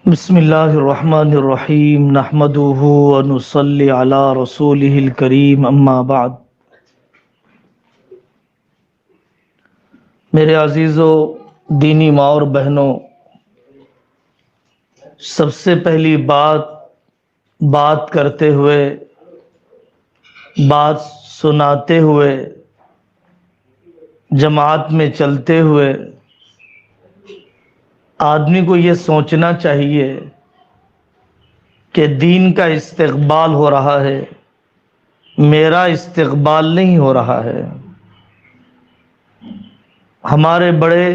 بسم اللہ الرحمن الرحیم نحمده ونصلی علی رسولہ الکریم اما بعد۔ میرے عزیزو دینی ماں اور بہنوں، سب سے پہلی بات کرتے ہوئے، بات سناتے ہوئے، جماعت میں چلتے ہوئے آدمی کو یہ سوچنا چاہیے کہ دین کا استقبال ہو رہا ہے، میرا استقبال نہیں ہو رہا ہے۔ ہمارے بڑے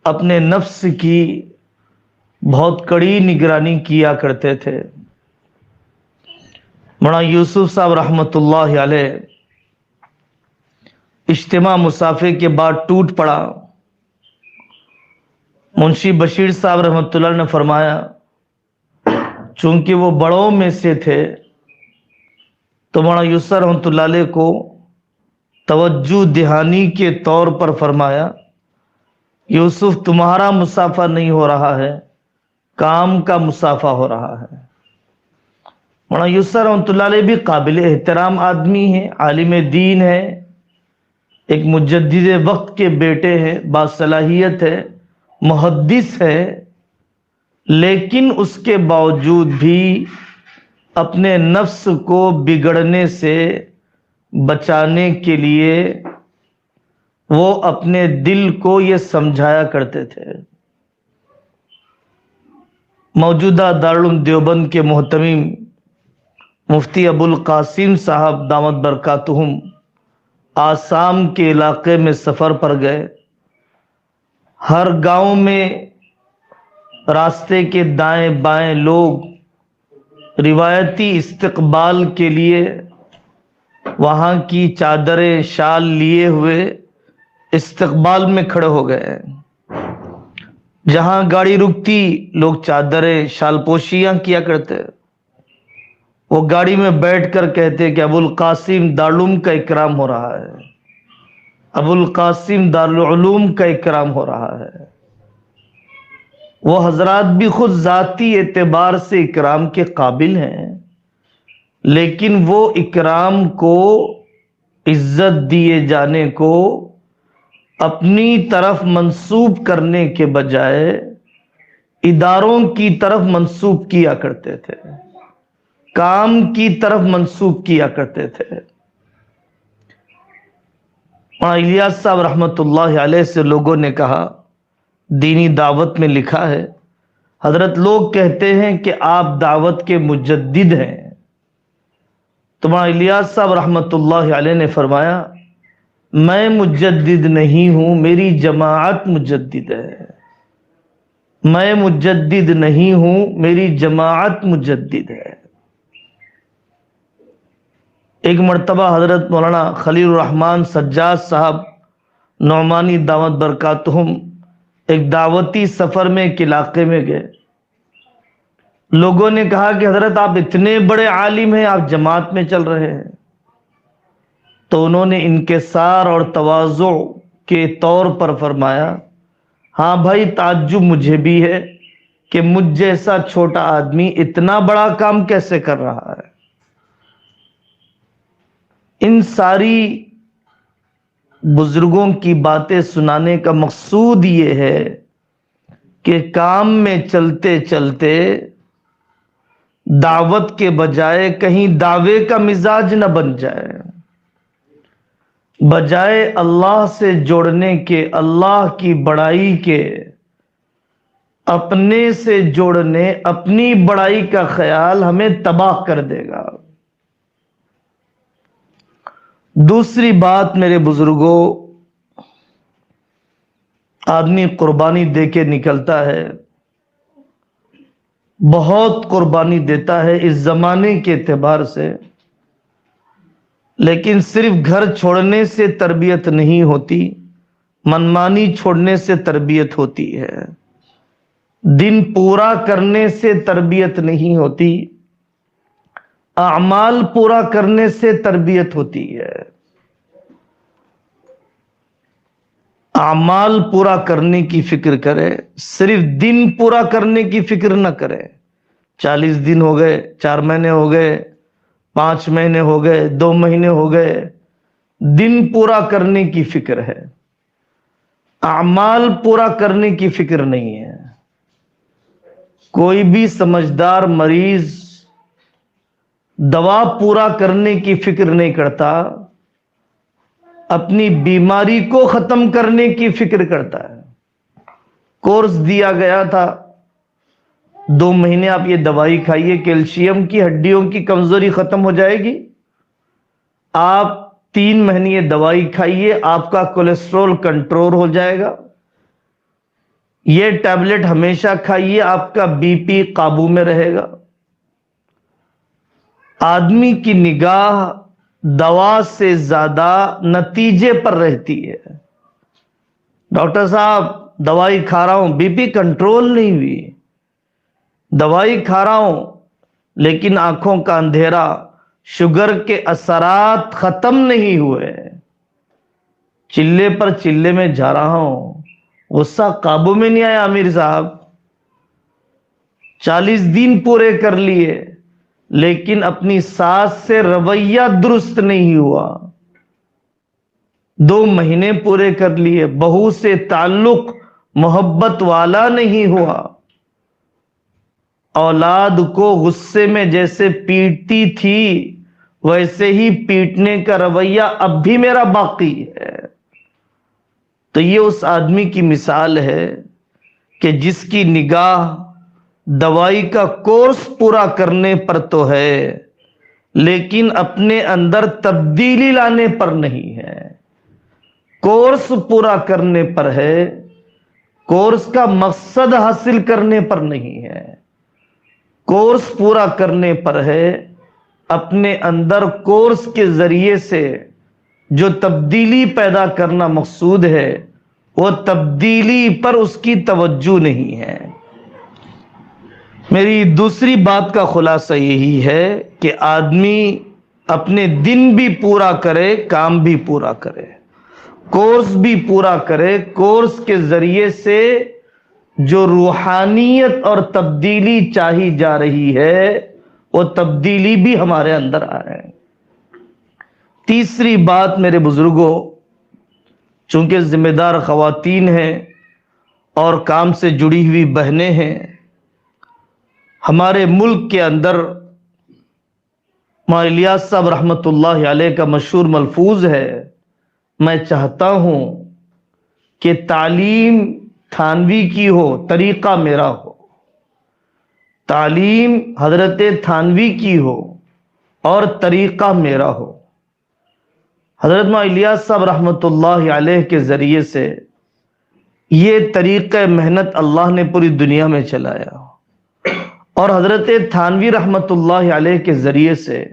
اپنے نفس کی بہت کڑی نگرانی کیا کرتے تھے۔ مولانا یوسف صاحب رحمۃ اللہ علیہ اجتماع مسافے کے بعد ٹوٹ پڑا۔ منشی بشیر صاحب رحمۃ اللہ نے فرمایا، چونکہ وہ بڑوں میں سے تھے تو مولانا یوسف رحمۃ اللہ علیہ کو توجہ دہانی کے طور پر فرمایا، یوسف تمہارا مسافہ نہیں ہو رہا ہے، کام کا مسافہ ہو رہا ہے۔ مولانا یوسف رحمۃ اللہ علیہ بھی قابل احترام آدمی ہیں، عالم دین ہے، ایک مجدد وقت کے بیٹے ہیں، باصلاحیت ہے، محدث ہے، لیکن اس کے باوجود بھی اپنے نفس کو بگڑنے سے بچانے کے لیے وہ اپنے دل کو یہ سمجھایا کرتے تھے۔ موجودہ دارالعلوم دیوبند کے محتمم مفتی ابو القاسم صاحب دامت برکاتہم آسام کے علاقے میں سفر پر گئے۔ ہر گاؤں میں راستے کے دائیں بائیں لوگ روایتی استقبال کے لیے وہاں کی چادریں شال لیے ہوئے استقبال میں کھڑے ہو گئے۔ جہاں گاڑی رکتی لوگ چادریں شال پوشیاں کیا کرتے۔ وہ گاڑی میں بیٹھ کر کہتے کہ ابو القاسم دارالعلوم کا اکرام ہو رہا ہے، ابو القاسم دارالعلوم کا اکرام ہو رہا ہے۔ وہ حضرات بھی خود ذاتی اعتبار سے اکرام کے قابل ہیں، لیکن وہ اکرام کو، عزت دیے جانے کو اپنی طرف منسوب کرنے کے بجائے اداروں کی طرف منسوب کیا کرتے تھے، کام کی طرف منسوب کیا کرتے تھے۔ الیاس صاحب رحمۃ اللہ علیہ سے لوگوں نے کہا، دینی دعوت میں لکھا ہے، حضرت لوگ کہتے ہیں کہ آپ دعوت کے مجدد ہیں، تو مولانا الیاس صاحب رحمۃ اللہ علیہ نے فرمایا، میں مجدد نہیں ہوں، میری جماعت مجدد ہے۔ میں مجدد نہیں ہوں، میری جماعت مجدد ہے۔ ایک مرتبہ حضرت مولانا خلیل الرحمن سجاد صاحب نعمانی دامت برکاتہم ایک دعوتی سفر میں ایک علاقے میں گئے۔ لوگوں نے کہا کہ حضرت آپ اتنے بڑے عالم ہیں، آپ جماعت میں چل رہے ہیں؟ تو انہوں نے انکسار اور تواضع کے طور پر فرمایا، ہاں بھائی، تعجب مجھے بھی ہے کہ مجھ جیسا چھوٹا آدمی اتنا بڑا کام کیسے کر رہا ہے۔ ان ساری بزرگوں کی باتیں سنانے کا مقصود یہ ہے کہ کام میں چلتے چلتے دعوت کے بجائے کہیں دعوے کا مزاج نہ بن جائے، بجائے اللہ سے جوڑنے کے، اللہ کی بڑائی کے، اپنے سے جوڑنے، اپنی بڑائی کا خیال ہمیں تباہ کر دے گا۔ دوسری بات میرے بزرگوں، آدمی قربانی دے کے نکلتا ہے، بہت قربانی دیتا ہے اس زمانے کے اعتبار سے، لیکن صرف گھر چھوڑنے سے تربیت نہیں ہوتی، منمانی چھوڑنے سے تربیت ہوتی ہے، دن پورا کرنے سے تربیت نہیں ہوتی، اعمال پورا کرنے سے تربیت ہوتی ہے۔ اعمال پورا کرنے کی فکر کرے، صرف دن پورا کرنے کی فکر نہ کرے۔ 40 دن ہو گئے، 4 مہینے ہو گئے، 5 مہینے ہو گئے، 2 مہینے ہو گئے، دن پورا کرنے کی فکر ہے، اعمال پورا کرنے کی فکر نہیں ہے۔ کوئی بھی سمجھدار مریض دوا پورا کرنے کی فکر نہیں کرتا، اپنی بیماری کو ختم کرنے کی فکر کرتا ہے۔ کورس دیا گیا تھا 2 مہینے آپ یہ دوائی کھائیے، کیلشیم کی ہڈیوں کی کمزوری ختم ہو جائے گی۔ آپ 3 مہینے یہ دوائی کھائیے، آپ کا کولیسٹرول کنٹرول ہو جائے گا۔ یہ ٹیبلٹ ہمیشہ کھائیے، آپ کا بی پی قابو میں رہے گا۔ آدمی کی نگاہ دوا سے زیادہ نتیجے پر رہتی ہے۔ ڈاکٹر صاحب دوائی کھا رہا ہوں، بی پی کنٹرول نہیں ہوئی، دوائی کھا رہا ہوں لیکن آنکھوں کا اندھیرا، شوگر کے اثرات ختم نہیں ہوئے، چلے پر چلے میں جا رہا ہوں، غصہ قابو میں نہیں آیا امیر صاحب، 40 دن پورے کر لیے لیکن اپنی ساس سے رویہ درست نہیں ہوا، 2 مہینے پورے کر لیے، بہو سے تعلق محبت والا نہیں ہوا، اولاد کو غصے میں جیسے پیٹتی تھی ویسے ہی پیٹنے کا رویہ اب بھی میرا باقی ہے۔ تو یہ اس آدمی کی مثال ہے کہ جس کی نگاہ دوائی کا کورس پورا کرنے پر تو ہے لیکن اپنے اندر تبدیلی لانے پر نہیں ہے، کورس پورا کرنے پر ہے، کورس کا مقصد حاصل کرنے پر نہیں ہے، کورس پورا کرنے پر ہے، اپنے اندر کورس کے ذریعے سے جو تبدیلی پیدا کرنا مقصود ہے وہ تبدیلی پر اس کی توجہ نہیں ہے۔ میری دوسری بات کا خلاصہ یہی ہے کہ آدمی اپنے دن بھی پورا کرے، کام بھی پورا کرے، کورس بھی پورا کرے، کورس کے ذریعے سے جو روحانیت اور تبدیلی چاہی جا رہی ہے وہ تبدیلی بھی ہمارے اندر آ رہے ہیں۔ تیسری بات میرے بزرگوں، چونکہ ذمہ دار خواتین ہیں اور کام سے جڑی ہوئی بہنیں ہیں، ہمارے ملک کے اندر مولانا الیاس صاحب رحمۃ اللہ علیہ کا مشہور ملفوظ ہے، میں چاہتا ہوں کہ تعلیم تھانوی کی ہو، طریقہ میرا ہو، تعلیم حضرت تھانوی کی ہو اور طریقہ میرا ہو۔ حضرت مولانا الیاس صاحب رحمۃ اللہ علیہ کے ذریعے سے یہ طریقہ محنت اللہ نے پوری دنیا میں چلایا، اور حضرت تھانوی رحمۃ اللہ علیہ کے ذریعے سے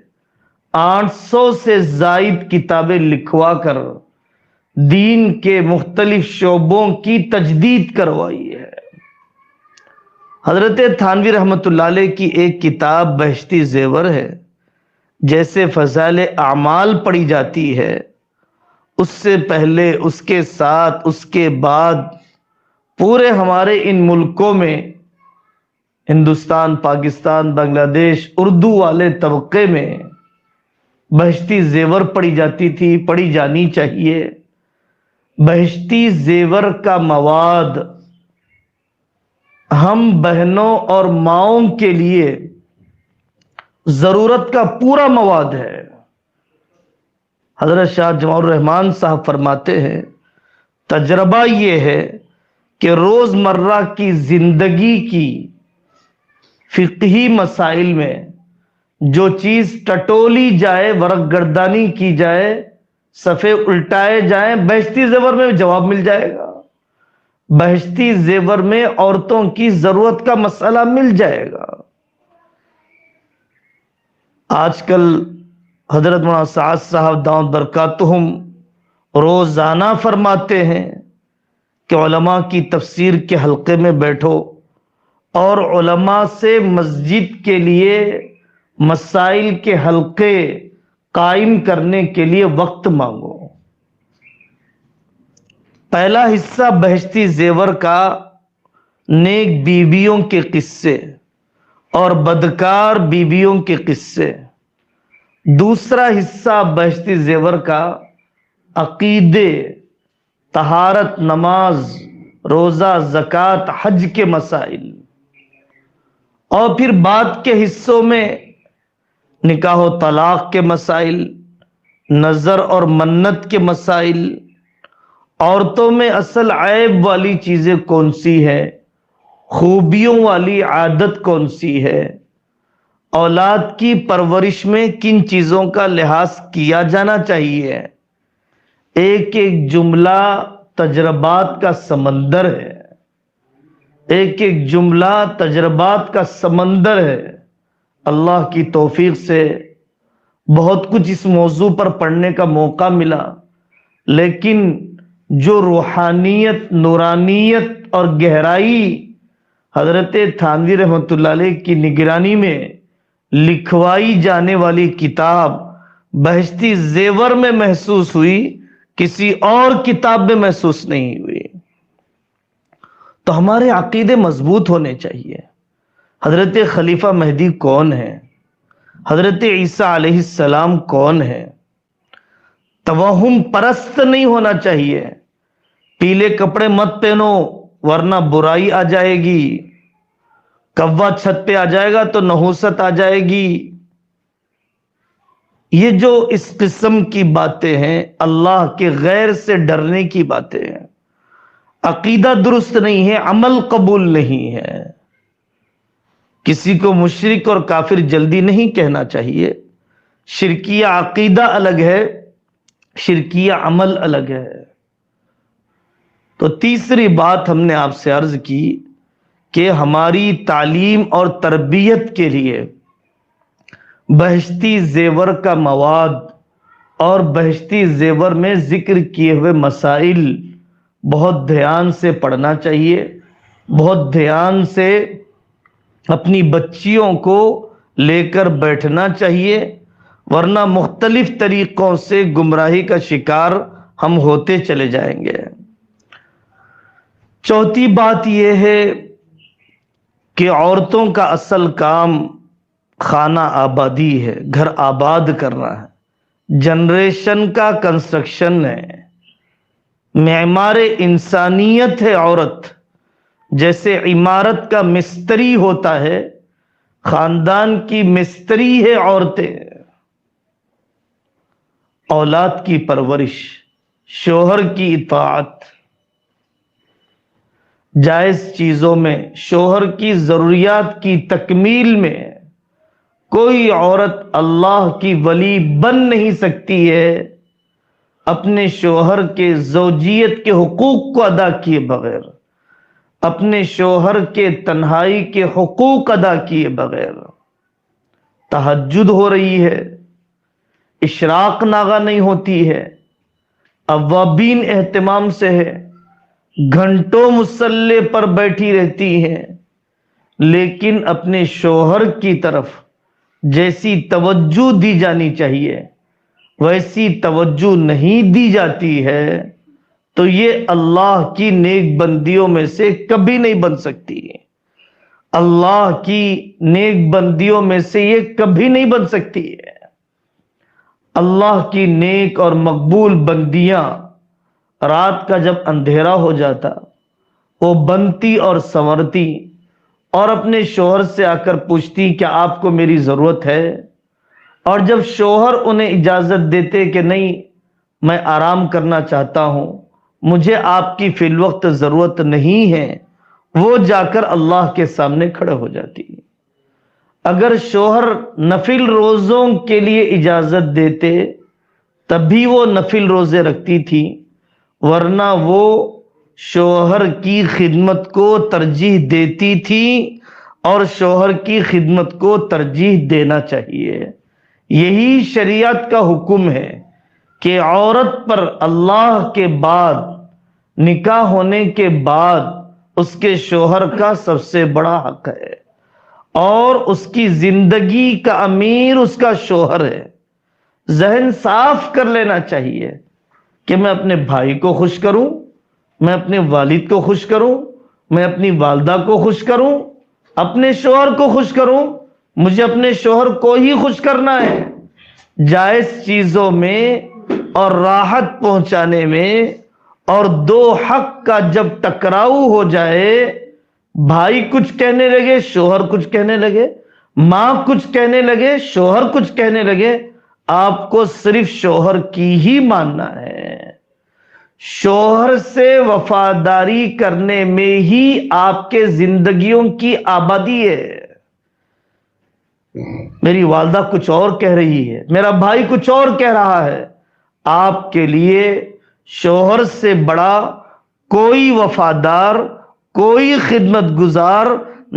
800 سے زائد کتابیں لکھوا کر دین کے مختلف شعبوں کی تجدید کروائی ہے۔ حضرت تھانوی رحمۃ اللہ علیہ کی ایک کتاب بہشتی زیور ہے، جیسے فضائل اعمال پڑھی جاتی ہے، اس سے پہلے، اس کے ساتھ، اس کے بعد پورے ہمارے ان ملکوں میں، ہندوستان، پاکستان، بنگلہ دیش، اردو والے طبقے میں بہشتی زیور پڑھی جاتی تھی، پڑھی جانی چاہیے۔ بہشتی زیور کا مواد ہم بہنوں اور ماؤں کے لیے ضرورت کا پورا مواد ہے۔ حضرت شاہ جمال الرحمن صاحب فرماتے ہیں، تجربہ یہ ہے کہ روزمرہ کی زندگی کی فقہی مسائل میں جو چیز ٹٹولی جائے، ورق گردانی کی جائے، صفحے الٹائے جائیں، بہشتی زیور میں جواب مل جائے گا۔ بہشتی زیور میں عورتوں کی ضرورت کا مسئلہ مل جائے گا۔ آج کل حضرت مولانا سعد صاحب دامت برکاتہم روزانہ فرماتے ہیں کہ علماء کی تفسیر کے حلقے میں بیٹھو اور علماء سے مسجد کے لیے مسائل کے حلقے قائم کرنے کے لیے وقت مانگو۔ پہلا حصہ بہشتی زیور کا نیک بیویوں کے قصے اور بدکار بیویوں کے قصے، دوسرا حصہ بہشتی زیور کا عقیدے، طہارت، نماز، روزہ، زکوٰۃ، حج کے مسائل، اور پھر بعد کے حصوں میں نکاح و طلاق کے مسائل، نظر اور منت کے مسائل، عورتوں میں اصل عیب والی چیزیں کون سی ہے، خوبیوں والی عادت کون سی ہے، اولاد کی پرورش میں کن چیزوں کا لحاظ کیا جانا چاہیے۔ ایک ایک جملہ تجربات کا سمندر ہے، ایک ایک جملہ تجربات کا سمندر ہے۔ اللہ کی توفیق سے بہت کچھ اس موضوع پر پڑھنے کا موقع ملا، لیکن جو روحانیت، نورانیت اور گہرائی حضرت تھانوی رحمۃ اللہ علیہ کی نگرانی میں لکھوائی جانے والی کتاب بہشتی زیور میں محسوس ہوئی، کسی اور کتاب میں محسوس نہیں ہوئی۔ تو ہمارے عقیدے مضبوط ہونے چاہیے۔ حضرت خلیفہ مہدی کون ہے؟ حضرت عیسیٰ علیہ السلام کون ہے؟ توہم پرست نہیں ہونا چاہیے۔ پیلے کپڑے مت پہنو ورنہ برائی آ جائے گی، کوا چھت پہ آ جائے گا تو نحوست آ جائے گی۔ یہ جو اس قسم کی باتیں ہیں، اللہ کے غیر سے ڈرنے کی باتیں ہیں، عقیدہ درست نہیں ہے، عمل قبول نہیں ہے۔ کسی کو مشرک اور کافر جلدی نہیں کہنا چاہیے۔ شرکیہ عقیدہ الگ ہے، شرکیہ عمل الگ ہے۔ تو تیسری بات ہم نے آپ سے عرض کی کہ ہماری تعلیم اور تربیت کے لیے بہشتی زیور کا مواد اور بہشتی زیور میں ذکر کیے ہوئے مسائل بہت دھیان سے پڑھنا چاہیے، بہت دھیان سے اپنی بچیوں کو لے کر بیٹھنا چاہیے، ورنہ مختلف طریقوں سے گمراہی کا شکار ہم ہوتے چلے جائیں گے۔ چوتھی بات یہ ہے کہ عورتوں کا اصل کام خانہ آبادی ہے، گھر آباد کرنا ہے، جنریشن کا کنسٹرکشن ہے، معمار انسانیت ہے عورت۔ جیسے عمارت کا مستری ہوتا ہے، خاندان کی مستری ہے عورتیں۔ اولاد کی پرورش، شوہر کی اطاعت، جائز چیزوں میں، شوہر کی ضروریات کی تکمیل میں کوئی عورت اللہ کی ولی بن نہیں سکتی ہے اپنے شوہر کے زوجیت کے حقوق کو ادا کیے بغیر، اپنے شوہر کے تنہائی کے حقوق ادا کیے بغیر۔ تہجد ہو رہی ہے، اشراق ناغہ نہیں ہوتی ہے، اوابین اہتمام سے ہے، گھنٹوں مصلی پر بیٹھی رہتی ہیں، لیکن اپنے شوہر کی طرف جیسی توجہ دی جانی چاہیے ویسی توجہ نہیں دی جاتی ہے، تو یہ اللہ کی نیک بندیوں میں سے کبھی نہیں بن سکتی۔ اللہ کی نیک بندیوں میں سے یہ کبھی نہیں بن سکتی ہے۔ اللہ کی نیک اور مقبول بندیاں رات کا جب اندھیرا ہو جاتا وہ بنتی اور سنورتی اور اپنے شوہر سے آ کر پوچھتی کیا آپ کو میری ضرورت ہے، اور جب شوہر انہیں اجازت دیتے کہ نہیں میں آرام کرنا چاہتا ہوں، مجھے آپ کی فی الوقت ضرورت نہیں ہے، وہ جا کر اللہ کے سامنے کھڑے ہو جاتی۔ اگر شوہر نفل روزوں کے لیے اجازت دیتے تب بھی وہ نفل روزے رکھتی تھی، ورنہ وہ شوہر کی خدمت کو ترجیح دیتی تھی، اور شوہر کی خدمت کو ترجیح دینا چاہیے۔ یہی شریعت کا حکم ہے کہ عورت پر اللہ کے بعد، نکاح ہونے کے بعد اس کے شوہر کا سب سے بڑا حق ہے، اور اس کی زندگی کا امیر اس کا شوہر ہے۔ ذہن صاف کر لینا چاہیے کہ میں اپنے بھائی کو خوش کروں، میں اپنے والد کو خوش کروں، میں اپنی والدہ کو خوش کروں، اپنے شوہر کو خوش کروں، مجھے اپنے شوہر کو ہی خوش کرنا ہے۔ جائز چیزوں میں اور راحت پہنچانے میں اور دو حق کا جب ٹکراؤ ہو جائے، بھائی کچھ کہنے لگے، شوہر کچھ کہنے لگے، ماں کچھ کہنے لگے، شوہر کچھ کہنے لگے، آپ کو صرف شوہر کی ہی ماننا ہے۔ شوہر سے وفاداری کرنے میں ہی آپ کے زندگیوں کی آبادی ہے۔ میری والدہ کچھ اور کہہ رہی ہے، میرا بھائی کچھ اور کہہ رہا ہے، آپ کے لیے شوہر سے بڑا کوئی وفادار، کوئی خدمت گزار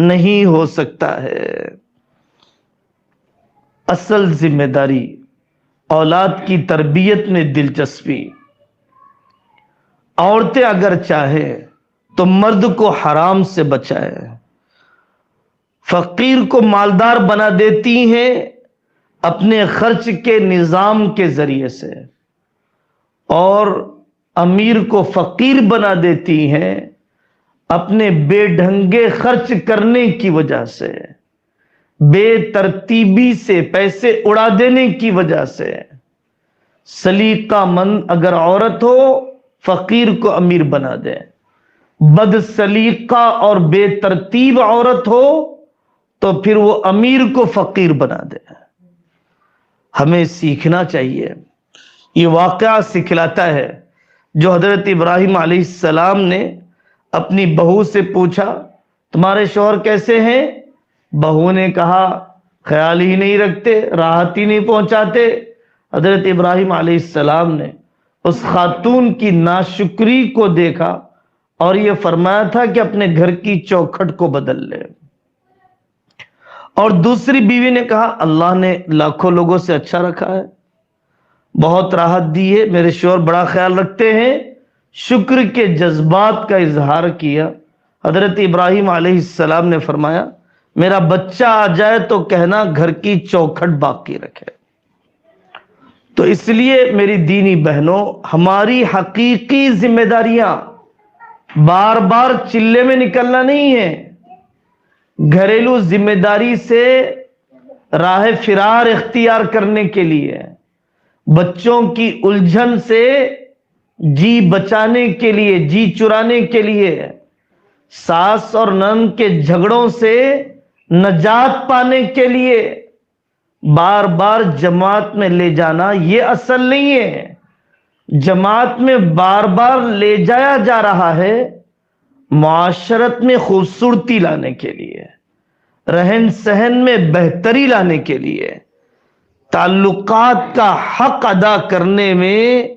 نہیں ہو سکتا ہے۔ اصل ذمہ داری اولاد کی تربیت میں دلچسپی۔ عورتیں اگر چاہے تو مرد کو حرام سے بچائے، فقیر کو مالدار بنا دیتی ہیں اپنے خرچ کے نظام کے ذریعے سے، اور امیر کو فقیر بنا دیتی ہیں اپنے بے ڈھنگے خرچ کرنے کی وجہ سے، بے ترتیبی سے پیسے اڑا دینے کی وجہ سے۔ سلیقہ مند اگر عورت ہو فقیر کو امیر بنا دے، بد سلیقہ اور بے ترتیب عورت ہو تو پھر وہ امیر کو فقیر بنا دے۔ ہمیں سیکھنا چاہیے، یہ واقعہ سکھلاتا ہے جو حضرت ابراہیم علیہ السلام نے اپنی بہو سے پوچھا تمہارے شوہر کیسے ہیں؟ بہو نے کہا خیال ہی نہیں رکھتے، راحت ہی نہیں پہنچاتے۔ حضرت ابراہیم علیہ السلام نے اس خاتون کی ناشکری کو دیکھا اور یہ فرمایا تھا کہ اپنے گھر کی چوکھٹ کو بدل لے۔ اور دوسری بیوی نے کہا اللہ نے لاکھوں لوگوں سے اچھا رکھا ہے، بہت راحت دی ہے، میرے شوہر بڑا خیال رکھتے ہیں۔ شکر کے جذبات کا اظہار کیا۔ حضرت ابراہیم علیہ السلام نے فرمایا میرا بچہ آ جائے تو کہنا گھر کی چوکھٹ باقی رکھے۔ تو اس لیے میری دینی بہنوں، ہماری حقیقی ذمہ داریاں بار بار چلے میں نکلنا نہیں ہے، گھریلو ذمہ داری سے راہ فرار اختیار کرنے کے لیے، بچوں کی الجھن سے جی بچانے کے لیے، جی چرانے کے لیے، ساس اور نند کے جھگڑوں سے نجات پانے کے لیے بار بار جماعت میں لے جانا یہ اصل نہیں ہے۔ جماعت میں بار بار لے جایا جا رہا ہے معاشرت میں خوبصورتی لانے کے لیے، رہن سہن میں بہتری لانے کے لیے، تعلقات کا حق ادا کرنے میں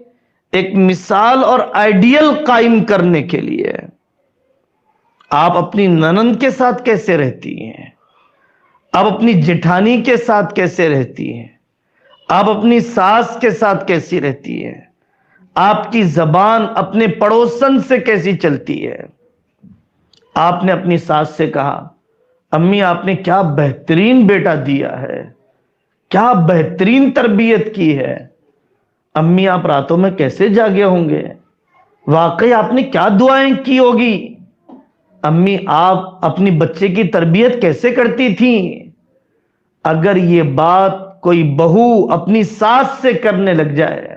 ایک مثال اور آئیڈیل قائم کرنے کے لیے۔ آپ اپنی ننند کے ساتھ کیسے رہتی ہیں؟ آپ اپنی جٹھانی کے ساتھ کیسے رہتی ہیں؟ آپ اپنی ساس کے ساتھ کیسی رہتی ہیں؟ آپ کی زبان اپنے پڑوسن سے کیسی چلتی ہے؟ آپ نے اپنی ساس سے کہا امی آپ نے کیا بہترین بیٹا دیا ہے، کیا بہترین تربیت کی ہے، امی آپ راتوں میں کیسے جاگے ہوں گے، واقعی آپ نے کیا دعائیں کی ہوگی، امی آپ اپنی بچے کی تربیت کیسے کرتی تھیں۔ اگر یہ بات کوئی بہو اپنی ساس سے کرنے لگ جائے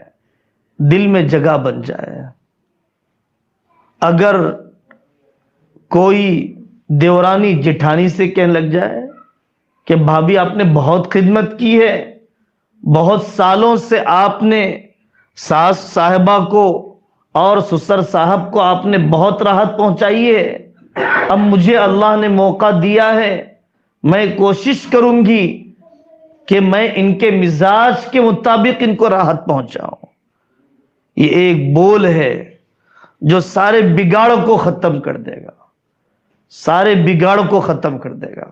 دل میں جگہ بن جائے، اگر کوئی دیورانی جٹھانی سے کہنے لگ جائے کہ بھابھی آپ نے بہت خدمت کی ہے، بہت سالوں سے آپ نے ساس صاحبہ کو اور سسر صاحب کو آپ نے بہت راحت پہنچائی ہے، اب مجھے اللہ نے موقع دیا ہے، میں کوشش کروں گی کہ میں ان کے مزاج کے مطابق ان کو راحت پہنچاؤں۔ یہ ایک بول ہے جو سارے بگاڑ کو ختم کر دے گا، سارے بگاڑ کو ختم کر دے گا۔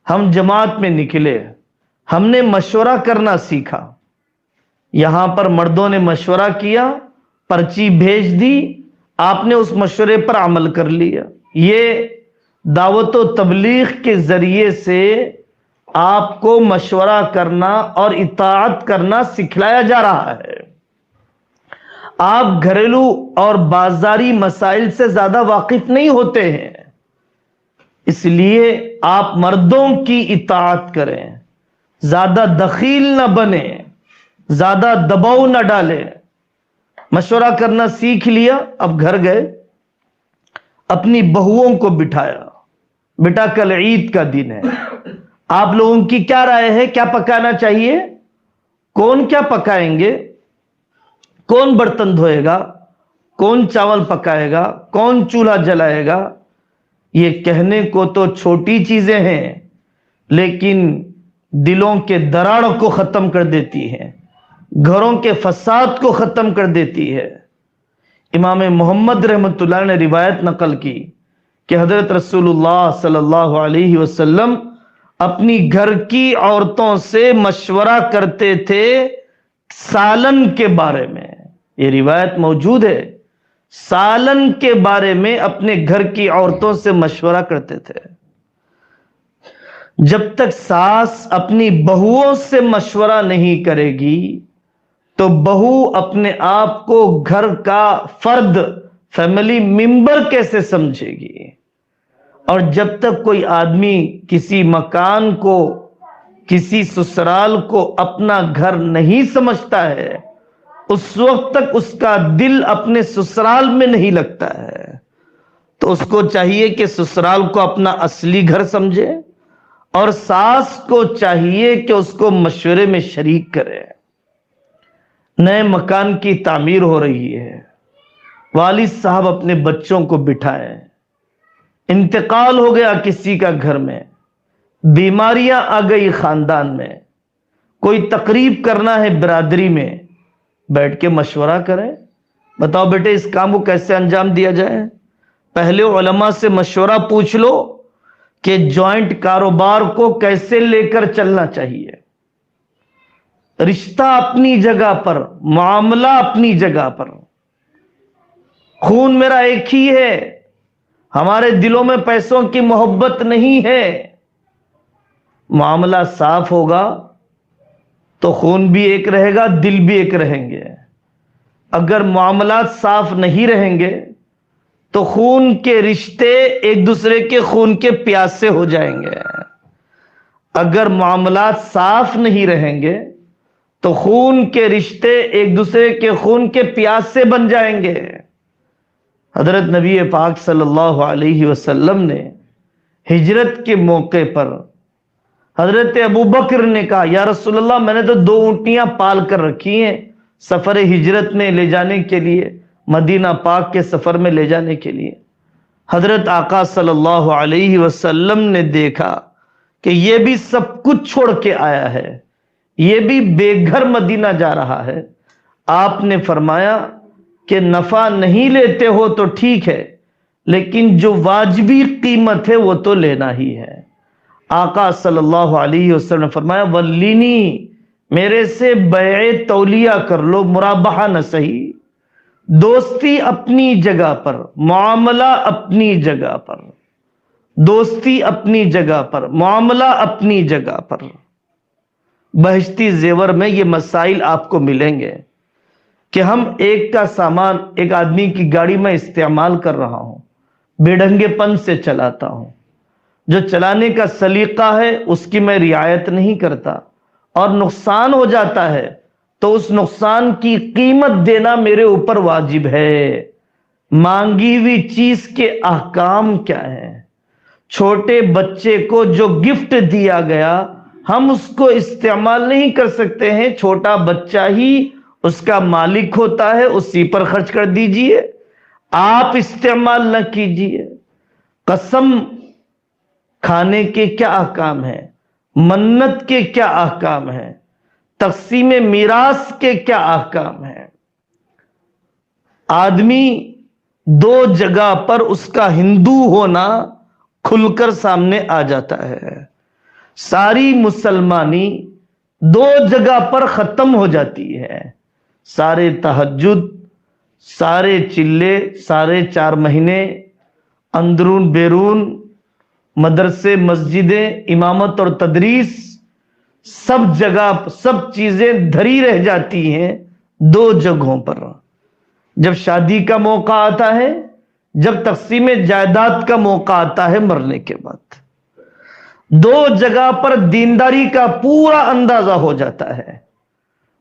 ہم جماعت میں نکلے، ہم نے مشورہ کرنا سیکھا، یہاں پر مردوں نے مشورہ کیا، پرچی بھیج دی، آپ نے اس مشورے پر عمل کر لیا۔ یہ دعوت و تبلیغ کے ذریعے سے آپ کو مشورہ کرنا اور اطاعت کرنا سکھلایا جا رہا ہے۔ آپ گھریلو اور بازاری مسائل سے زیادہ واقف نہیں ہوتے ہیں، اس لیے آپ مردوں کی اطاعت کریں، زیادہ دخیل نہ بنیں، زیادہ دباؤ نہ ڈالیں۔ مشورہ کرنا سیکھ لیا، اب گھر گئے، اپنی بہوؤں کو بٹھایا، بیٹا کل عید کا دن ہے، آپ لوگوں کی کیا رائے ہے، کیا پکانا چاہیے، کون کیا پکائیں گے، کون برتن دھوئے گا، کون چاول پکائے گا، کون چولہا جلائے گا۔ یہ کہنے کو تو چھوٹی چیزیں ہیں، لیکن دلوں کے دراڑ کو ختم کر دیتی ہیں، گھروں کے فساد کو ختم کر دیتی ہے۔ امام محمد رحمۃ اللہ نے روایت نقل کی کہ حضرت رسول اللہ صلی اللہ علیہ وسلم اپنی گھر کی عورتوں سے مشورہ کرتے تھے سالن کے بارے میں، یہ روایت موجود ہے، سالن کے بارے میں اپنے گھر کی عورتوں سے مشورہ کرتے تھے۔ جب تک ساس اپنی بہوؤں سے مشورہ نہیں کرے گی تو بہو اپنے آپ کو گھر کا فرد، فیملی ممبر کیسے سمجھے گی؟ اور جب تک کوئی آدمی کسی مکان کو، کسی سسرال کو اپنا گھر نہیں سمجھتا ہے، اس وقت تک اس کا دل اپنے سسرال میں نہیں لگتا ہے۔ تو اس کو چاہیے کہ سسرال کو اپنا اصلی گھر سمجھے، اور ساس کو چاہیے کہ اس کو مشورے میں شریک کرے۔ نئے مکان کی تعمیر ہو رہی ہے، والد صاحب اپنے بچوں کو بٹھائیں، انتقال ہو گیا کسی کا گھر میں، بیماریاں آ گئی خاندان میں، کوئی تقریب کرنا ہے برادری میں، بیٹھ کے مشورہ کریں، بتاؤ بیٹے اس کام کو کیسے انجام دیا جائے۔ پہلے علماء سے مشورہ پوچھ لو کہ جوائنٹ کاروبار کو کیسے لے کر چلنا چاہیے۔ رشتہ اپنی جگہ پر، معاملہ اپنی جگہ پر، خون میرا ایک ہی ہے، ہمارے دلوں میں پیسوں کی محبت نہیں ہے۔ معاملہ صاف ہوگا تو خون بھی ایک رہے گا، دل بھی ایک رہیں گے۔ اگر معاملات صاف نہیں رہیں گے تو خون کے رشتے ایک دوسرے کے خون کے پیاسے ہو جائیں گے۔ اگر معاملات صاف نہیں رہیں گے تو خون کے رشتے ایک دوسرے کے خون کے پیاسے بن جائیں گے۔ حضرت نبی پاک صلی اللہ علیہ وسلم نے ہجرت کے موقع پر حضرت ابوبکر نے کہا، یا رسول اللہ میں نے تو 2 اونٹیاں پال کر رکھی ہیں سفر ہجرت میں لے جانے کے لیے، مدینہ پاک کے سفر میں لے جانے کے لیے۔ حضرت آقا صلی اللہ علیہ وسلم نے دیکھا کہ یہ بھی سب کچھ چھوڑ کے آیا ہے، یہ بھی بے گھر مدینہ جا رہا ہے۔ آپ نے فرمایا کہ نفع نہیں لیتے ہو تو ٹھیک ہے، لیکن جو واجبی قیمت ہے وہ تو لینا ہی ہے۔ آقا صلی اللہ علیہ وسلم نے فرمایا ولینی، میرے سے بیع تولیہ کر لو، مرابحہ نہ صحیح، دوستی اپنی جگہ پر، معاملہ اپنی جگہ پر، دوستی اپنی جگہ پر، معاملہ اپنی جگہ پر۔ بہشتی زیور میں یہ مسائل آپ کو ملیں گے کہ ہم ایک کا سامان ایک آدمی کی گاڑی میں استعمال کر رہا ہوں، بے ڈھنگے پن سے چلاتا ہوں، جو چلانے کا سلیقہ ہے اس کی میں رعایت نہیں کرتا اور نقصان ہو جاتا ہے تو اس نقصان کی قیمت دینا میرے اوپر واجب ہے۔ مانگی ہوئی چیز کے احکام کیا ہیں؟ چھوٹے بچے کو جو گفٹ دیا گیا ہم اس کو استعمال نہیں کر سکتے ہیں، چھوٹا بچہ ہی اس کا مالک ہوتا ہے، اسی پر خرچ کر دیجئے، آپ استعمال نہ کیجئے۔ قسم کھانے کے کیا احکام ہیں، منت کے کیا احکام ہیں، تقسیم میراث کے کیا احکام ہیں۔ آدمی 2 جگہ پر اس کا ہندو ہونا کھل کر سامنے آ جاتا ہے، ساری مسلمانی 2 جگہ پر ختم ہو جاتی ہے، سارے تہجد، سارے چلے، سارے 4 مہینے، اندرون بیرون، مدرسے، مسجدیں، امامت اور تدریس، سب جگہ سب چیزیں دھری رہ جاتی ہیں 2 جگہوں پر۔ جب شادی کا موقع آتا ہے، جب تقسیم جائیداد کا موقع آتا ہے مرنے کے بعد، دو جگہ پر دینداری کا پورا اندازہ ہو جاتا ہے۔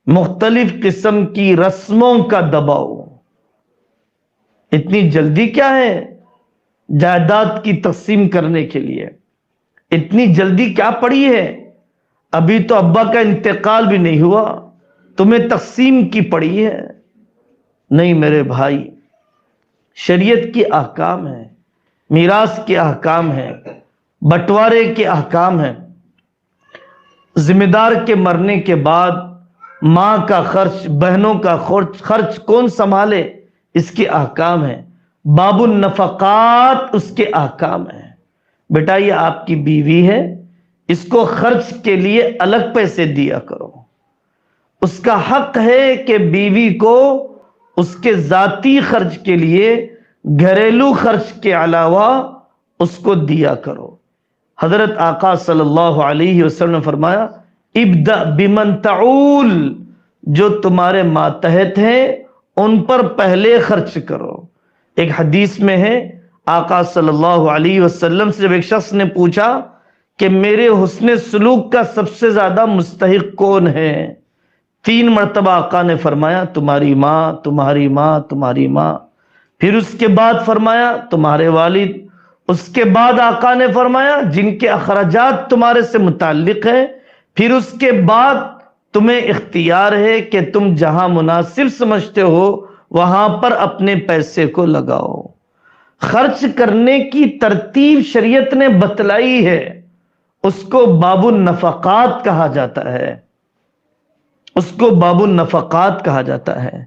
مختلف قسم کی رسموں کا دباؤ، اتنی جلدی کیا ہے جائیداد کی تقسیم کرنے کے لیے؟ اتنی جلدی کیا پڑی ہے؟ ابھی تو ابا کا انتقال بھی نہیں ہوا، تمہیں تقسیم کی پڑی ہے؟ نہیں میرے بھائی، شریعت کی احکام ہیں، میراث کے احکام ہیں، بٹوارے کے احکام ہیں۔ ذمہ دار کے مرنے کے بعد ماں کا خرچ، بہنوں کا خرچ کون سنبھالے، اس کے احکام ہیں۔ باب النفقات اس کے احکام ہیں۔ بیٹا یہ آپ کی بیوی ہے، اس کو خرچ کے لیے الگ پیسے دیا کرو۔ اس کا حق ہے کہ بیوی کو اس کے ذاتی خرچ کے لیے گھریلو خرچ کے علاوہ اس کو دیا کرو۔ حضرت آقا صلی اللہ علیہ وسلم نے فرمایا ابدأ بمن تعول، جو تمہارے ماتحت ہیں ان پر پہلے خرچ کرو۔ ایک حدیث میں ہے آقا صلی اللہ علیہ وسلم سے جب ایک شخص نے پوچھا کہ میرے حسن سلوک کا سب سے زیادہ مستحق کون ہے، 3 مرتبہ آقا نے فرمایا تمہاری ماں، تمہاری ماں، تمہاری ماں، پھر اس کے بعد فرمایا تمہارے والد، اس کے بعد آقا نے فرمایا جن کے اخراجات تمہارے سے متعلق ہیں، پھر اس کے بعد تمہیں اختیار ہے کہ تم جہاں مناسب سمجھتے ہو وہاں پر اپنے پیسے کو لگاؤ۔ خرچ کرنے کی ترتیب شریعت نے بتلائی ہے، اس کو باب النفقات کہا جاتا ہے، اس کو باب النفقات کہا جاتا ہے۔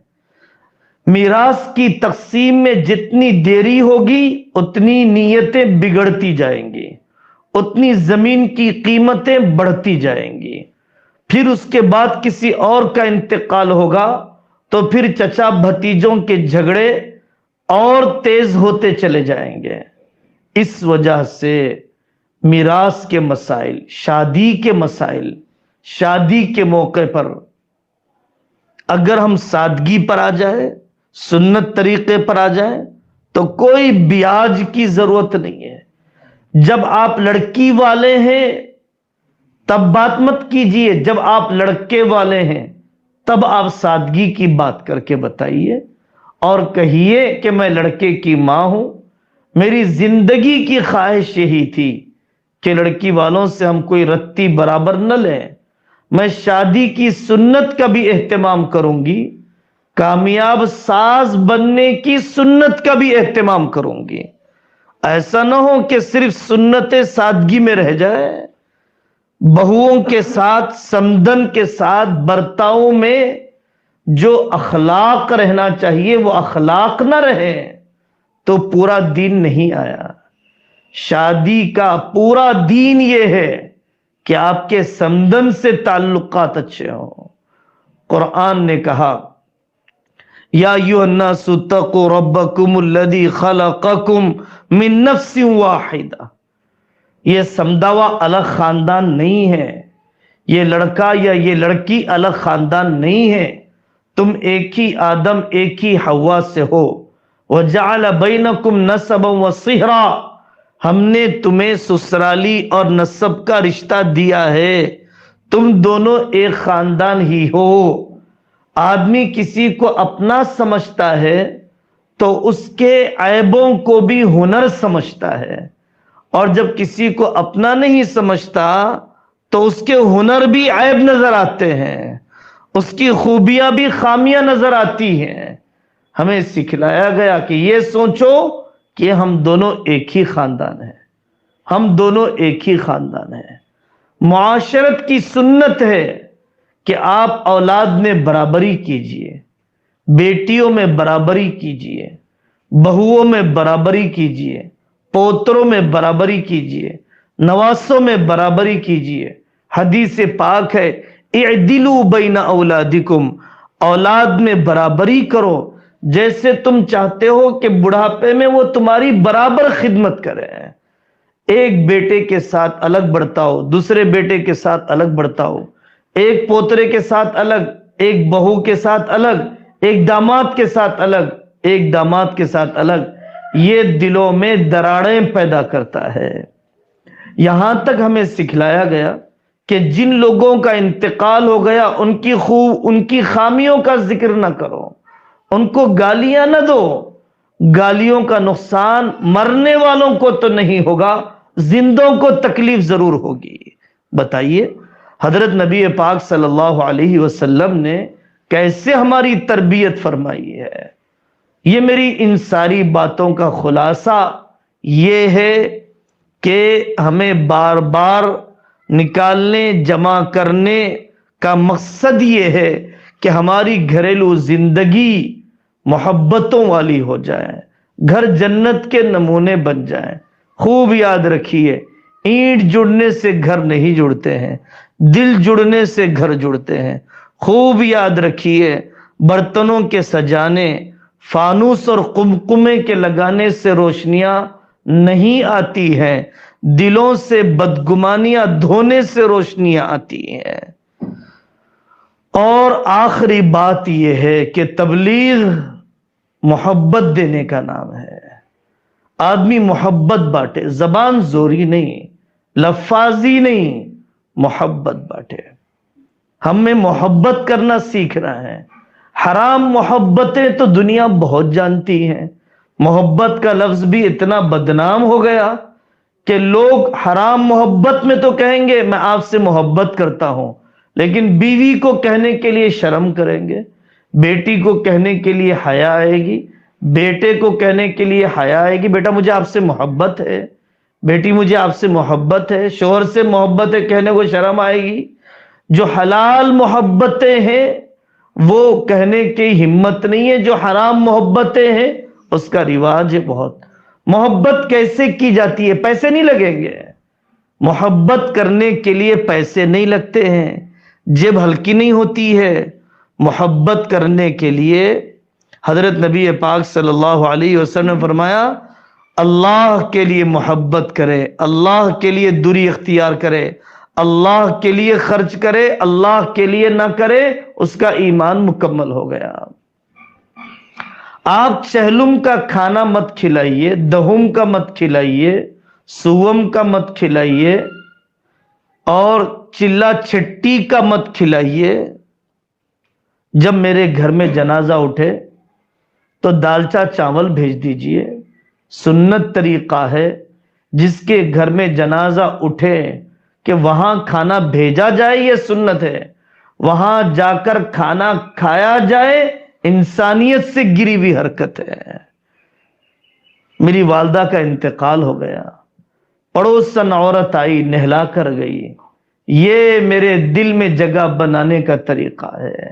میراث کی تقسیم میں جتنی دیری ہوگی اتنی نیتیں بگڑتی جائیں گی، اتنی زمین کی قیمتیں بڑھتی جائیں گی۔ پھر اس کے بعد کسی اور کا انتقال ہوگا تو پھر چچا بھتیجوں کے جھگڑے اور تیز ہوتے چلے جائیں گے۔ اس وجہ سے میراث کے مسائل، شادی کے مسائل، شادی کے موقع پر اگر ہم سادگی پر آ جائے، سنت طریقے پر آ جائیں تو کوئی بیاج کی ضرورت نہیں ہے۔ جب آپ لڑکی والے ہیں تب بات مت کیجئے، جب آپ لڑکے والے ہیں تب آپ سادگی کی بات کر کے بتائیے اور کہیے کہ میں لڑکے کی ماں ہوں، میری زندگی کی خواہش یہی تھی کہ لڑکی والوں سے ہم کوئی رتی برابر نہ لیں، میں شادی کی سنت کا بھی اہتمام کروں گی، کامیاب ساز بننے کی سنت کا بھی اہتمام کروں گی۔ ایسا نہ ہو کہ صرف سنت سادگی میں رہ جائے، بہوؤں کے ساتھ سمدن کے ساتھ برتاؤ میں جو اخلاق رہنا چاہیے وہ اخلاق نہ رہے تو پورا دین نہیں آیا۔ شادی کا پورا دین یہ ہے کہ آپ کے سمدن سے تعلقات اچھے ہوں۔ قرآن نے کہا یا ایھا الناس اتقوا ربکم الذی خلقکم من نفس واحدہ، یہ سمداوا الگ خاندان نہیں ہے، یہ لڑکا یا یہ لڑکی الگ خاندان نہیں ہے، تم ایک ہی آدم ایک ہی حوا سے ہو۔ وجعل بینکم نسبا وصہرا، ہم نے تمہیں سسرالی اور نسب کا رشتہ دیا ہے، تم دونوں ایک خاندان ہی ہو۔ آدمی کسی کو اپنا سمجھتا ہے تو اس کے عیبوں کو بھی ہنر سمجھتا ہے، اور جب کسی کو اپنا نہیں سمجھتا تو اس کے ہنر بھی عیب نظر آتے ہیں، اس کی خوبیاں بھی خامیاں نظر آتی ہیں۔ ہمیں سکھلایا گیا کہ یہ سوچو کہ ہم دونوں ایک ہی خاندان ہیں، ہم دونوں ایک ہی خاندان ہیں۔ معاشرت کی سنت ہے کہ آپ اولاد میں برابری کیجئے، بیٹیوں میں برابری کیجئے، بہوؤں میں برابری کیجئے، پوتروں میں برابری کیجئے، نواسوں میں برابری کیجئے۔ حدیث پاک ہے اعدلوا بین اولادکم، اولاد میں برابری کرو، جیسے تم چاہتے ہو کہ بڑھاپے میں وہ تمہاری برابر خدمت کریں۔ ایک بیٹے کے ساتھ الگ برتاؤ، دوسرے بیٹے کے ساتھ الگ برتاؤ، ایک پوترے کے ساتھ الگ، ایک بہو کے ساتھ الگ، ایک داماد کے ساتھ الگ، ایک داماد کے ساتھ الگ، یہ دلوں میں دراڑیں پیدا کرتا ہے۔ یہاں تک ہمیں سکھلایا گیا کہ جن لوگوں کا انتقال ہو گیا ان کی خامیوں کا ذکر نہ کرو، ان کو گالیاں نہ دو۔ گالیوں کا نقصان مرنے والوں کو تو نہیں ہوگا، زندوں کو تکلیف ضرور ہوگی۔ بتائیے حضرت نبی پاک صلی اللہ علیہ وسلم نے کیسے ہماری تربیت فرمائی ہے۔ یہ میری ان ساری باتوں کا خلاصہ یہ ہے کہ ہمیں بار بار نکالنے جمع کرنے کا مقصد یہ ہے کہ ہماری گھریلو زندگی محبتوں والی ہو جائے، گھر جنت کے نمونے بن جائیں۔ خوب یاد رکھیے، اینٹ جڑنے سے گھر نہیں جڑتے ہیں، دل جڑنے سے گھر جڑتے ہیں۔ خوب یاد رکھیے، برتنوں کے سجانے، فانوس اور قمقمے کے لگانے سے روشنیاں نہیں آتی ہیں، دلوں سے بدگمانیاں دھونے سے روشنیاں آتی ہیں۔ اور آخری بات یہ ہے کہ تبلیغ محبت دینے کا نام ہے۔ آدمی محبت بانٹے، زبان زوری نہیں، لفاظی نہیں، محبت بانٹے۔ ہم میں محبت کرنا سیکھنا ہے۔ حرام محبتیں تو دنیا بہت جانتی ہیں۔ محبت کا لفظ بھی اتنا بدنام ہو گیا کہ لوگ حرام محبت میں تو کہیں گے میں آپ سے محبت کرتا ہوں، لیکن بیوی کو کہنے کے لیے شرم کریں گے، بیٹی کو کہنے کے لیے حیا آئے گی، بیٹے کو کہنے کے لیے حیا آئے گی، بیٹا مجھے آپ سے محبت ہے، بیٹی مجھے آپ سے محبت ہے۔ شوہر سے محبت ہے کہنے کو شرم آئے گی۔ جو حلال محبتیں ہیں وہ کہنے کی ہمت نہیں ہے، جو حرام محبتیں ہیں اس کا رواج ہے بہت۔ محبت کیسے کی جاتی ہے؟ پیسے نہیں لگیں گے۔ محبت کرنے کے لیے پیسے نہیں لگتے ہیں، جیب ہلکی نہیں ہوتی ہے۔ محبت کرنے کے لیے حضرت نبی پاک صلی اللہ علیہ وسلم نے فرمایا اللہ کے لیے محبت کرے، اللہ کے لیے دوری اختیار کرے، اللہ کے لیے خرچ کرے، اللہ کے لیے نہ کرے، اس کا ایمان مکمل ہو گیا۔ آپ چہلم کا کھانا مت کھلائیے، دہم کا مت کھلائیے، سوم کا مت کھلائیے، اور چلا چھٹی کا مت کھلائیے۔ جب میرے گھر میں جنازہ اٹھے تو دالچا چاول بھیج دیجئے۔ سنت طریقہ ہے جس کے گھر میں جنازہ اٹھے کہ وہاں کھانا بھیجا جائے، یہ سنت ہے۔ وہاں جا کر کھانا کھایا جائے، انسانیت سے گری ہوئی حرکت ہے۔ میری والدہ کا انتقال ہو گیا، پڑوسن عورت آئی نہلا کر گئی، یہ میرے دل میں جگہ بنانے کا طریقہ ہے،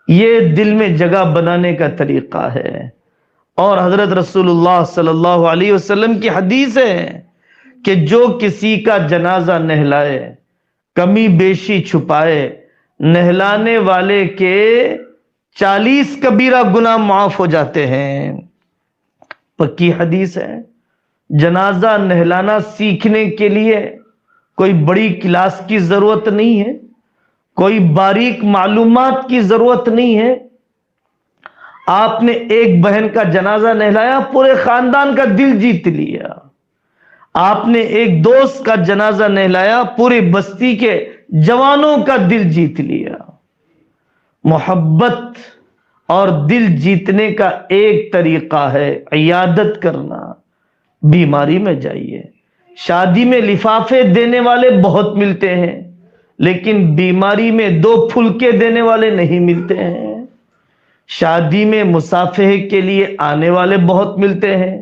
یہ دل میں جگہ بنانے کا طریقہ ہے۔ اور حضرت رسول اللہ صلی اللہ علیہ وسلم کی حدیث ہے کہ جو کسی کا جنازہ نہلائے، کمی بیشی چھپائے، نہلانے والے کے 40 کبیرہ گناہ معاف ہو جاتے ہیں۔ پکی حدیث ہے۔ جنازہ نہلانا سیکھنے کے لیے کوئی بڑی کلاس کی ضرورت نہیں ہے، کوئی باریک معلومات کی ضرورت نہیں ہے۔ آپ نے ایک بہن کا جنازہ نہلایا، پورے خاندان کا دل جیت لیا۔ آپ نے ایک دوست کا جنازہ نہلایا، پوری بستی کے جوانوں کا دل جیت لیا۔ محبت اور دل جیتنے کا ایک طریقہ ہے عیادت کرنا۔ بیماری میں جائیے۔ شادی میں لفافے دینے والے بہت ملتے ہیں، لیکن بیماری میں 2 پھلکے دینے والے نہیں ملتے ہیں۔ شادی میں مصافحے کے لیے آنے والے بہت ملتے ہیں،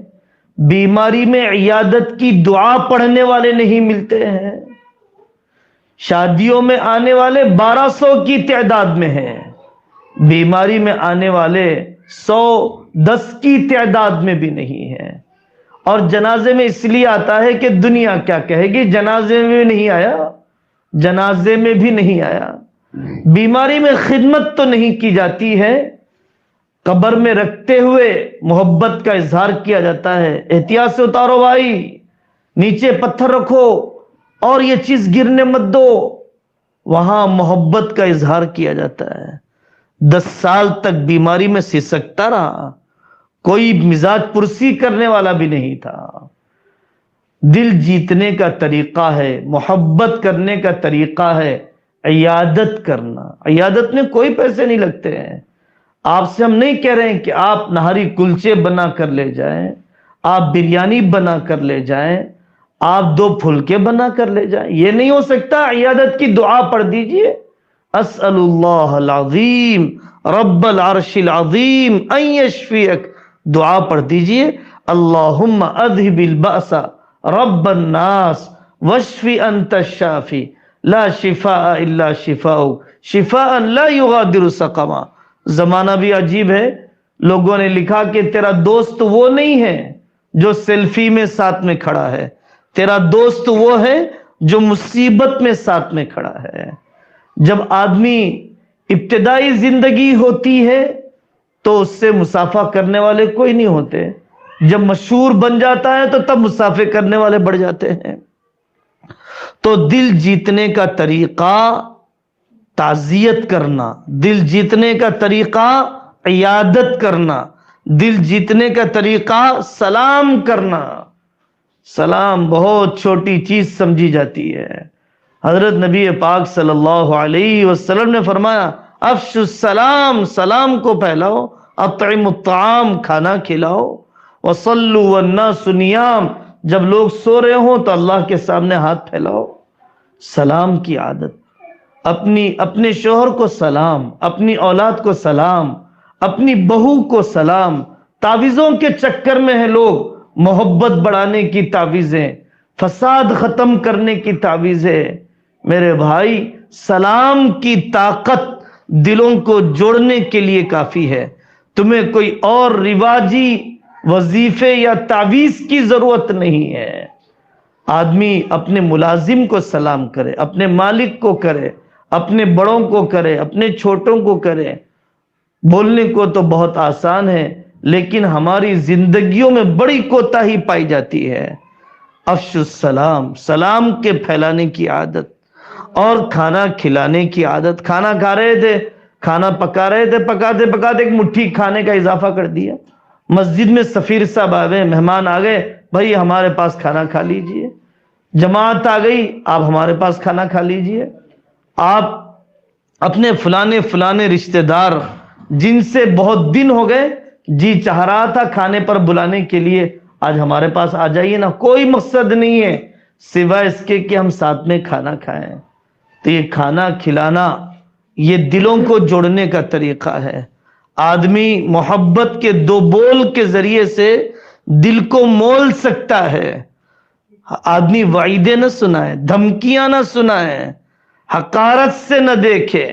بیماری میں عیادت کی دعا پڑھنے والے نہیں ملتے ہیں۔ شادیوں میں آنے والے 1200 کی تعداد میں ہیں، بیماری میں آنے والے 110 کی تعداد میں بھی نہیں ہیں۔ اور جنازے میں اس لیے آتا ہے کہ دنیا کیا کہے گی، جنازے میں بھی نہیں آیا، جنازے میں بھی نہیں آیا۔ بیماری میں خدمت تو نہیں کی جاتی ہے، قبر میں رکھتے ہوئے محبت کا اظہار کیا جاتا ہے، احتیاط سے اتارو بھائی، نیچے پتھر رکھو اور یہ چیز گرنے مت دو۔ وہاں محبت کا اظہار کیا جاتا ہے۔ 10 سال تک بیماری میں سسکتا رہا، کوئی مزاج پرسی کرنے والا بھی نہیں تھا۔ دل جیتنے کا طریقہ ہے، محبت کرنے کا طریقہ ہے عیادت کرنا۔ عیادت میں کوئی پیسے نہیں لگتے ہیں۔ آپ سے ہم نہیں کہہ رہے ہیں کہ آپ نہاری کلچے بنا کر لے جائیں، آپ بریانی بنا کر لے جائیں، آپ 2 پھلکے بنا کر لے جائیں، یہ نہیں ہو سکتا۔ عیادت کی دعا پڑھ دیجئے، اسأل اللہ العظیم رب العرش العظیم ان یشفیک، دعا پڑھ دیجئے، اللہم اذہب البأس رب الناس واشفی انت الشافی لا شفاء الا شفاءک شفاء لا یغادر سقما۔ زمانہ بھی عجیب ہے، لوگوں نے لکھا کہ تیرا دوست وہ نہیں ہے جو سیلفی میں ساتھ میں کھڑا ہے، تیرا دوست وہ ہے جو مصیبت میں ساتھ میں کھڑا ہے۔ جب آدمی ابتدائی زندگی ہوتی ہے تو اس سے مصافحہ کرنے والے کوئی نہیں ہوتے، جب مشہور بن جاتا ہے تو تب مصافحے کرنے والے بڑھ جاتے ہیں۔ تو دل جیتنے کا طریقہ تعزیت کرنا، دل جیتنے کا طریقہ عیادت کرنا، دل جیتنے کا طریقہ سلام کرنا۔ سلام بہت چھوٹی چیز سمجھی جاتی ہے۔ حضرت نبی پاک صلی اللہ علیہ وسلم نے فرمایا افشوا السلام، سلام کو پھیلاؤ، اطعموا الطعام، کھانا کھلاؤ، وصلوا والناس نیام، جب لوگ سو رہے ہوں تو اللہ کے سامنے ہاتھ پھیلاؤ۔ سلام کی عادت، اپنے شوہر کو سلام، اپنی اولاد کو سلام، اپنی بہو کو سلام۔ تعویذوں کے چکر میں ہیں لوگ، محبت بڑھانے کی تعویذیں، فساد ختم کرنے کی تعویذیں۔ میرے بھائی، سلام کی طاقت دلوں کو جوڑنے کے لیے کافی ہے، تمہیں کوئی اور رواجی وظیفے یا تعویذ کی ضرورت نہیں ہے۔ آدمی اپنے ملازم کو سلام کرے، اپنے مالک کو کرے، اپنے بڑوں کو کرے، اپنے چھوٹوں کو کرے۔ بولنے کو تو بہت آسان ہے، لیکن ہماری زندگیوں میں بڑی کوتاہی پائی جاتی ہے۔ افشوا السلام، سلام کے پھیلانے کی عادت، اور کھانا کھلانے کی عادت۔ کھانا کھا رہے تھے، کھانا پکا رہے تھے، پکاتے پکاتے ایک مٹھی کھانے کا اضافہ کر دیا۔ مسجد میں سفیر صاحب آ گئے، مہمان آ گئے، بھائی ہمارے پاس کھانا کھا لیجئے۔ جماعت آ گئی، آپ ہمارے پاس کھانا کھا لیجئے۔ آپ اپنے فلانے رشتہ دار جن سے بہت دن ہو گئے، جی چاہ رہا تھا کھانے پر بلانے کے لیے، آج ہمارے پاس آ جائیے نا۔ کوئی مقصد نہیں ہے سوائے اس کے کہ ہم ساتھ میں کھانا کھائیں۔ تو یہ کھانا کھلانا یہ دلوں کو جوڑنے کا طریقہ ہے۔ آدمی محبت کے 2 بول کے ذریعے سے دل کو مول سکتا ہے۔ آدمی وعیدیں نہ سنائے، دھمکیاں نہ سنائے، حقارت سے نہ دیکھے۔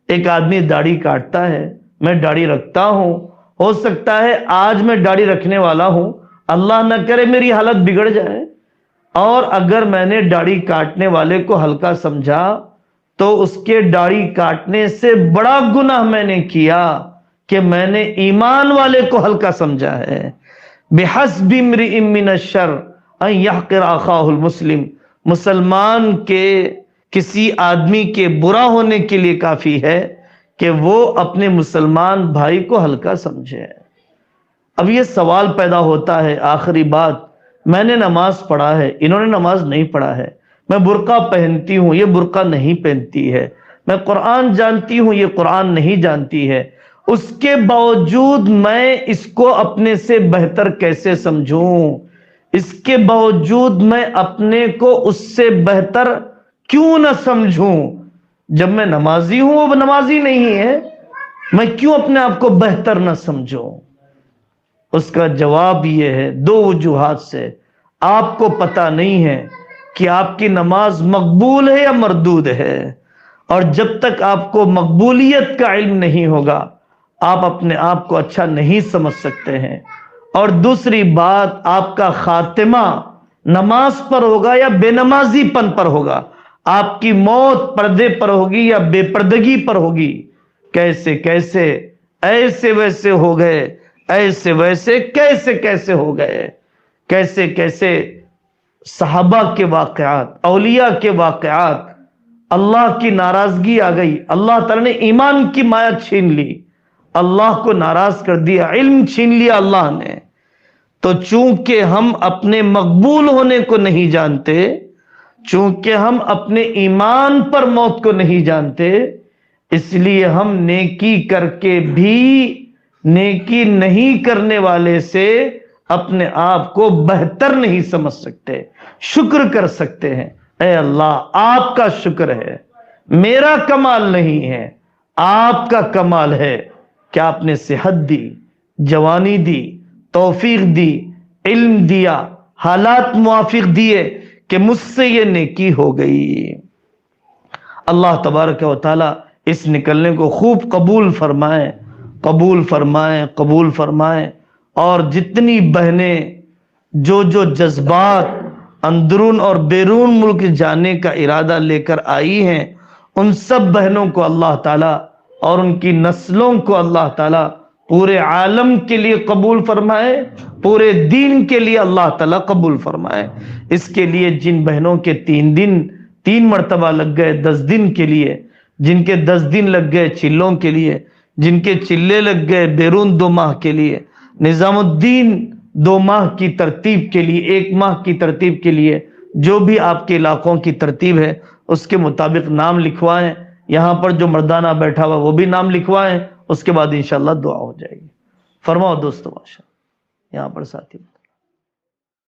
ایک آدمی داڑھی کاٹتا ہے، میں داڑھی رکھتا ہوں، ہو سکتا ہے آج میں داڑھی رکھنے والا ہوں، اللہ نہ کرے میری حالت بگڑ جائے، اور اگر میں نے داڑھی کاٹنے والے کو ہلکا سمجھا تو اس کے داڑھی کاٹنے سے بڑا گناہ میں نے کیا کہ میں نے ایمان والے کو ہلکا سمجھا ہے۔ بِحَسْبِ امْرِئٍ مِّنَ الشَّرِّ أَن يَحْقِرَ أَخَاهُ الْمُسْلِمِ، مسلمان کے کسی آدمی کے برا ہونے کے لیے کافی ہے کہ وہ اپنے مسلمان بھائی کو ہلکا سمجھے۔ اب یہ سوال پیدا ہوتا ہے، آخری بات، میں نے نماز پڑھا ہے، انہوں نے نماز نہیں پڑھا ہے، میں برقع پہنتی ہوں، یہ برقع نہیں پہنتی ہے، میں قرآن جانتی ہوں، یہ قرآن نہیں جانتی ہے، اس کے باوجود میں اس کو اپنے سے بہتر کیسے سمجھوں؟ اس کے باوجود میں اپنے کو اس سے بہتر کیوں نہ سمجھوں؟ جب میں نمازی ہوں وہ نمازی نہیں ہے، میں کیوں اپنے آپ کو بہتر نہ سمجھوں؟ اس کا جواب یہ ہے 2 وجوہات سے۔ آپ کو پتہ نہیں ہے کہ آپ کی نماز مقبول ہے یا مردود ہے، اور جب تک آپ کو مقبولیت کا علم نہیں ہوگا آپ اپنے آپ کو اچھا نہیں سمجھ سکتے ہیں۔ اور دوسری بات، آپ کا خاتمہ نماز پر ہوگا یا بے نمازی پن پر ہوگا، آپ کی موت پردے پر ہوگی یا بے پردگی پر ہوگی۔ کیسے کیسے ایسے ویسے ہو گئے، ایسے ویسے کیسے کیسے ہو گئے، کیسے کیسے صحابہ کے واقعات، اولیاء کے واقعات۔ اللہ کی ناراضگی آ گئی، اللہ تعالی نے ایمان کی مایا چھین لی، اللہ کو ناراض کر دیا، علم چھین لیا اللہ نے، تو چونکہ ہم اپنے مقبول ہونے کو نہیں جانتے، چونکہ ہم اپنے ایمان پر موت کو نہیں جانتے، اس لیے ہم نیکی کر کے بھی نیکی نہیں کرنے والے سے اپنے آپ کو بہتر نہیں سمجھ سکتے، شکر کر سکتے ہیں۔ اے اللہ آپ کا شکر ہے، میرا کمال نہیں ہے، آپ کا کمال ہے کہ آپ نے صحت دی، جوانی دی، توفیق دی، علم دیا، حالات موافق دیے کہ مجھ سے یہ نیکی ہو گئی۔ اللہ تبارک و تعالی اس نکلنے کو خوب قبول فرمائے، قبول فرمائے، قبول فرمائے۔ اور جتنی بہنیں جو جذبات اندرون اور بیرون ملک جانے کا ارادہ لے کر آئی ہیں، ان سب بہنوں کو اللہ تعالیٰ اور ان کی نسلوں کو اللہ تعالیٰ پورے عالم کے لیے قبول فرمائے، پورے دین کے لیے اللہ تعالیٰ قبول فرمائے۔ اس کے لیے جن بہنوں کے 3 مرتبہ لگ گئے 10 دن کے لیے، جن کے 10 دن لگ گئے چلوں کے لیے، جن کے چلے لگ گئے بیرون 2 ماہ کے لیے، نظام الدین 2 ماہ کی ترتیب کے لیے، 1 ماہ کی ترتیب کے لیے، جو بھی آپ کے علاقوں کی ترتیب ہے اس کے مطابق نام لکھوائیں۔ یہاں پر جو مردانہ بیٹھا ہوا وہ بھی نام لکھوائیں، اس کے بعد انشاءاللہ دعا ہو جائے گی۔ فرماؤ دوستو، ماشاءاللہ یہاں پر ساتھی